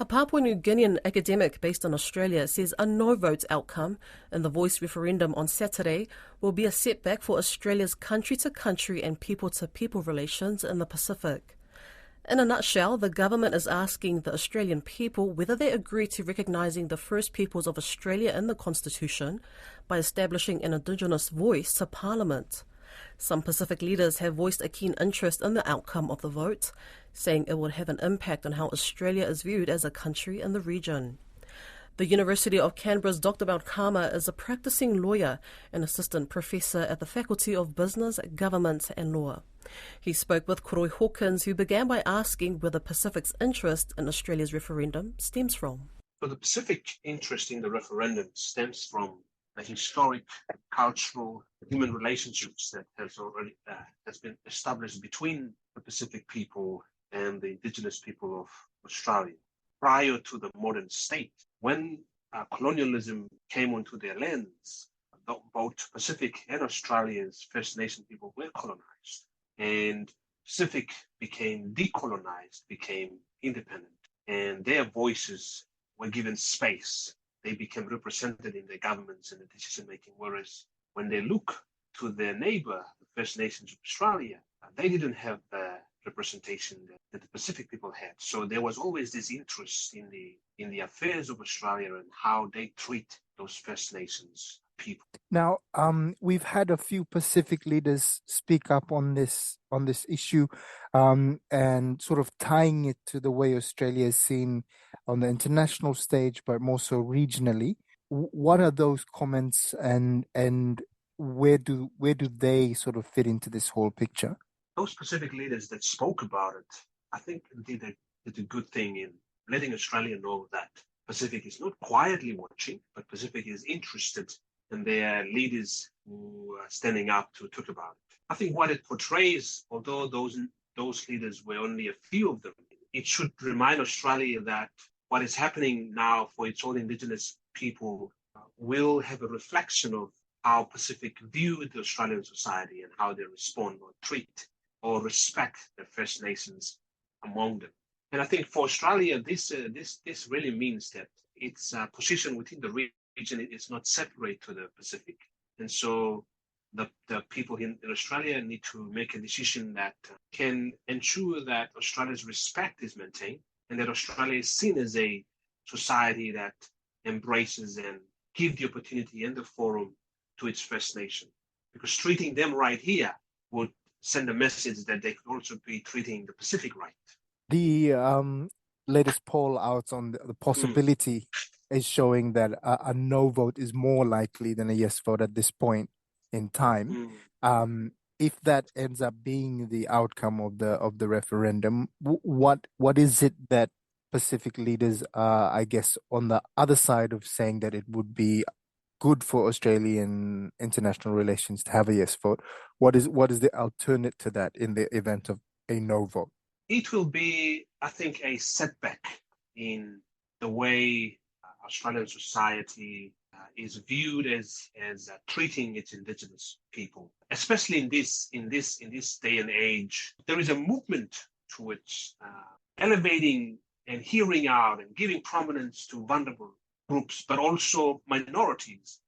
A Papua New Guinean academic based in Australia says a no vote outcome in the voice referendum on Saturday will be a setback for Australia's country to country and people to people relations in the Pacific. In a nutshell, the government is asking the Australian people whether they agree to recognising the First Peoples of Australia in the Constitution by establishing an Indigenous voice to Parliament. Some Pacific leaders have voiced a keen interest in the outcome of the vote, saying it would have an impact on how Australia is viewed as a country in the region. The University of Canberra's Dr. Malkama is a practicing lawyer and assistant professor at the Faculty of Business, Government and Law. He spoke with Koroi Hawkins, who began by asking where the Pacific's interest in Australia's referendum stems from. So the Pacific interest in the referendum stems from the historic, cultural, human relationships that has been established between the Pacific people and the Indigenous people of Australia. Prior to the modern state, when colonialism came onto their lands, both Pacific and Australia's First Nation people were colonized, and Pacific became decolonized, became independent, and their voices were given space. They became represented in the governments and the decision-making, whereas when they look to their neighbor, the First Nations of Australia, they didn't have the representation that the Pacific people had. So there was always this interest in the affairs of Australia and how they treat those First Nations people. Now, we've had a few Pacific leaders speak up on this issue, and sort of tying it to the way Australia is seen on the international stage, but more so regionally. What are those comments, and where do they sort of fit into this whole picture? Those Pacific leaders that spoke about it, I think did a good thing in letting Australia know that Pacific is not quietly watching, but Pacific is interested in their leaders who are standing up to talk about it. I think what it portrays, although those leaders were only a few of them, it should remind Australia that what is happening now for its own Indigenous people will have a reflection of how Pacific view the Australian society and how they respond or treat or respect the First Nations among them. And I think for Australia, this really means that its position within the region is not separate to the Pacific. And so the people in Australia need to make a decision that can ensure that Australia's respect is maintained and that Australia is seen as a society that embraces and gives the opportunity and the forum to its First Nation. Because treating them right here would send a message that they could also be treating the Pacific right. The latest poll out on the possibility is showing that a no vote is more likely than a yes vote at this point in time. If that ends up being the outcome of the referendum, what is it that Pacific leaders are, I guess, on the other side of saying that it would be good for Australian international relations to have a yes vote? What is the alternate to that in the event of a no vote? It will be, I think, a setback in the way Australian society is viewed as treating its Indigenous people, especially in this day and age. There is a movement towards elevating and hearing out and giving prominence to vulnerable groups, but also minorities.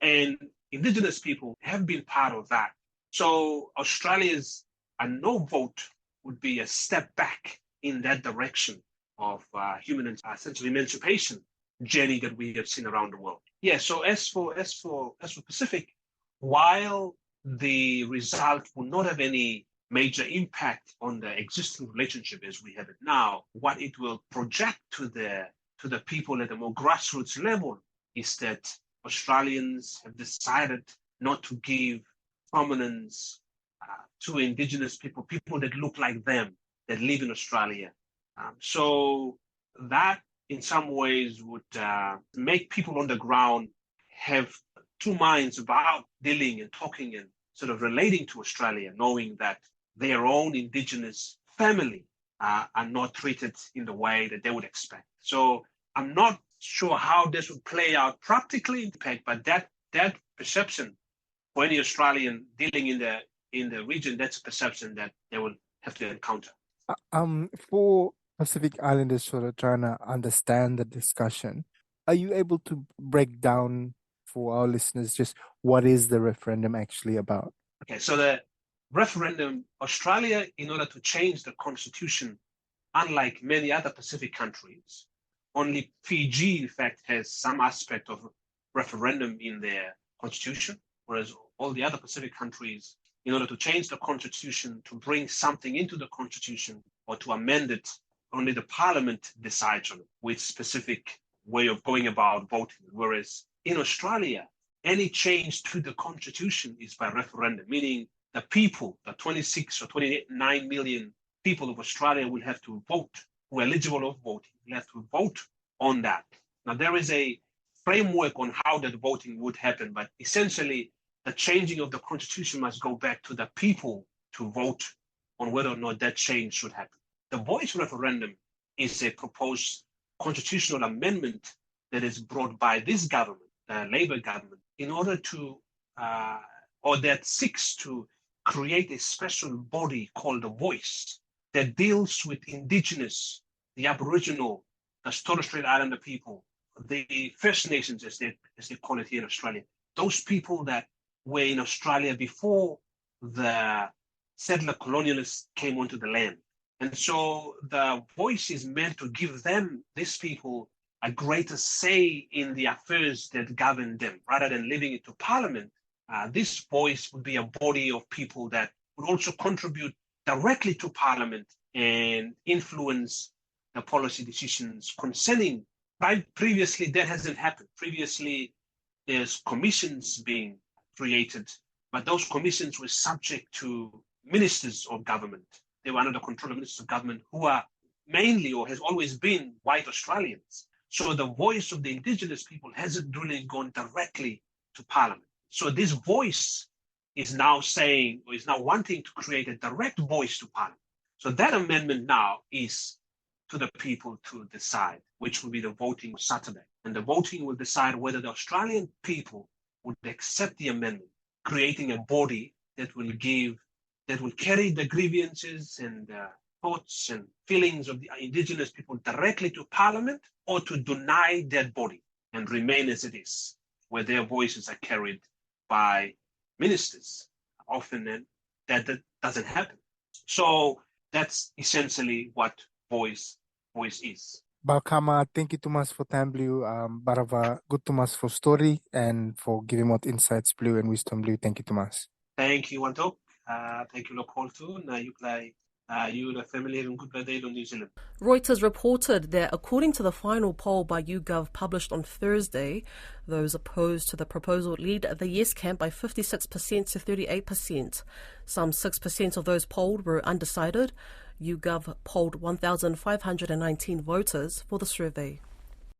And Indigenous people have been part of that. So Australia's no vote would be a step back in that direction of human essentially emancipation journey that we have seen around the world. Yeah. So as for Pacific, while the result will not have any major impact on the existing relationship as we have it now, what it will project to the people at a more grassroots level is that Australians have decided not to give prominence to Indigenous people that look like them, that live in Australia. So that in some ways would make people on the ground have two minds about dealing and talking and sort of relating to Australia, knowing that their own Indigenous family are not treated in the way that they would expect. So I'm not sure how this would play out practically, but that perception for any Australian dealing in the region, that's a perception that they will have to encounter. For Pacific Islanders sort of trying to understand the discussion. Are you able to break down for our listeners just what is the referendum actually about? Okay, so the referendum, Australia, in order to change the constitution, unlike many other Pacific countries, only Fiji, in fact, has some aspect of referendum in their constitution, whereas all the other Pacific countries, in order to change the constitution, to bring something into the constitution or to amend it, only the parliament decides on it with specific way of going about voting. Whereas in Australia, any change to the constitution is by referendum, meaning the people, the 26 or 29 million people of Australia will have to vote, who are eligible of voting, will have to vote on that. Now, there is a framework on how that voting would happen, but essentially the changing of the constitution must go back to the people to vote on whether or not that change should happen. The voice referendum is a proposed constitutional amendment that is brought by this government, the Labour government, in order to, or that seeks to create a special body called the Voice that deals with Indigenous, the Aboriginal, the Torres Strait Islander people, the First Nations, as they call it here in Australia, those people that were in Australia before the settler colonialists came onto the land. And so the Voice is meant to give them, these people, a greater say in the affairs that govern them. Rather than leaving it to Parliament, this Voice would be a body of people that would also contribute directly to Parliament and influence the policy decisions concerning. Previously, that hasn't happened. Previously, there's commissions being created, but those commissions were subject to ministers of government. They were under the control of ministers of government who are mainly or has always been white Australians. So the voice of the Indigenous people hasn't really gone directly to Parliament. So this Voice is now saying, or is now wanting to create a direct voice to Parliament. So that amendment now is to the people to decide, which will be the voting Saturday. And the voting will decide whether the Australian people would accept the amendment, creating a body that will carry the grievances and thoughts and feelings of the Indigenous people directly to Parliament, or to deny that body and remain as it is, where their voices are carried by ministers. Often that doesn't happen. So that's essentially what voice is. Balkama, thank you too much for time, Blue. Barava, good too much for story and for giving out insights, Blue, and wisdom, Blue. Thank you too much. Thank you, Wantok. Thank you, Lokol, too. Now you play. You, the family, having good birthday in New Zealand. Reuters reported that according to the final poll by YouGov published on Thursday, those opposed to the proposal lead the yes camp by 56% to 38%. Some 6% of those polled were undecided. YouGov polled 1,519 voters for the survey.